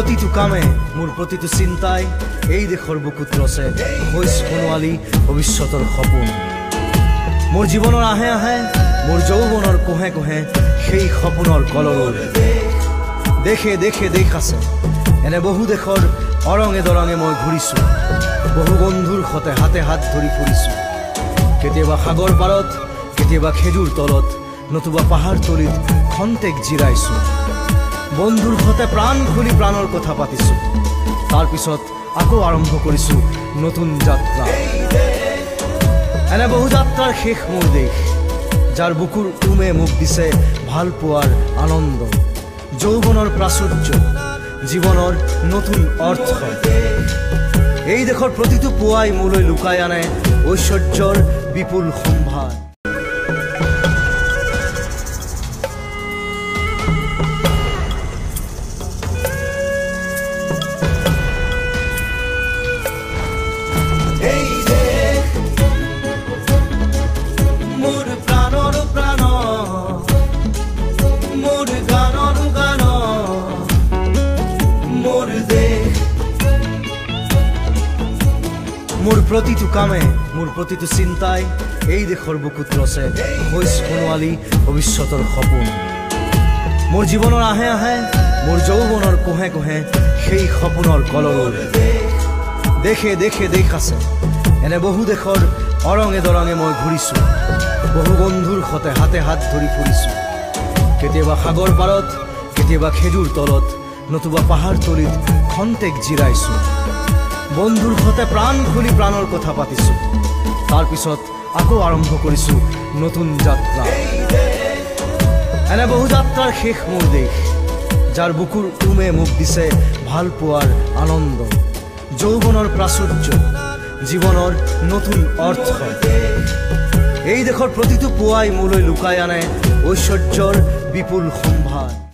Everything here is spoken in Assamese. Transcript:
प्रतिटु कामे मोर प्रतिटु चिंताय এই দেশৰ বুকুত ৰচে হৈছ সোণোৱালী ভৱিষ্যতৰ সপোন। মোৰ জীৱনৰ আহে আহে মোৰ যৌৱনৰ কোহে কোহে সেই সপোনৰ কলৰৱ। দেশে দেশে দেশ আছে এনে বহু দেশৰ অৰঙে দৰঙে মই ঘূৰিছোঁ। বহু বন্ধুৰ সতে হাতে হাত ধৰি ফুৰিছোঁ। কেতিয়াবা সাগৰ পাৰত, কেতিয়াবা খেজুৰ তলত, নতুবা পাহাৰ তলিত খন্তেক জিৰাইছোঁ। বন্ধুৰ সতে প্ৰাণ খুলি প্ৰাণৰ কথা পাতিছোঁ। তাৰ পিছত আকৌ আৰম্ভ কৰিছোঁ নতুন যাত্ৰা। এনে বহু যাত্ৰাৰ শেষ মোৰ দেশ, যাৰ বুকুৰ উমে মোক দিছে ভাল পোৱাৰ আনন্দ, যৌৱনৰ প্ৰাচুৰ্য, জীৱনৰ নতুন অৰ্থ। এই দেশৰ প্ৰতিটো পুৱাই মোলৈ লুকাই আনে ঐশ্বৰ্যৰ বিপুল সম্ভাৰ। মোৰ প্ৰতিটো কামে মোৰ প্ৰতিটো চিন্তাই এই দেশৰ বুকুত ৰচে হৈছ সোণোৱালী ভৱিষ্যতৰ সপোন। মোৰ জীৱনৰ আহে আহে মোৰ যৌৱনৰ কোহে কোহে সেই সপোনৰ কলৰৱ। দেশে দেশে দেশ আছে এনে বহু দেশৰ অৰঙে দৰঙে মই ঘূৰিছোঁ। বহু বন্ধুৰ সতে হাতে হাত ধৰি ফুৰিছোঁ। কেতিয়াবা সাগৰ পাৰত, কেতিয়াবা খেজুৰ তলত, নতুবা পাহাৰ তলিত খন্তেক জিৰাইছোঁ। বন্ধুৰ সতে প্ৰাণ খুলি প্ৰাণৰ কথা পাতিছোঁ। তাৰ পিছত আকৌ আৰম্ভ কৰিছোঁ নতুন যাত্ৰা। এনে বহু যাত্ৰাৰ শেষ মোৰ দেশ, যাৰ বুকুৰ উমে মোক দিছে ভাল পোৱাৰ আনন্দ, যৌৱনৰ প্ৰাচুৰ্য, জীৱনৰ নতুন অৰ্থ। এই দেশৰ প্ৰতিটো পুৱাই মোলৈ লুকাই আনে ঐশ্বৰ্যৰ বিপুল সম্ভাৰ।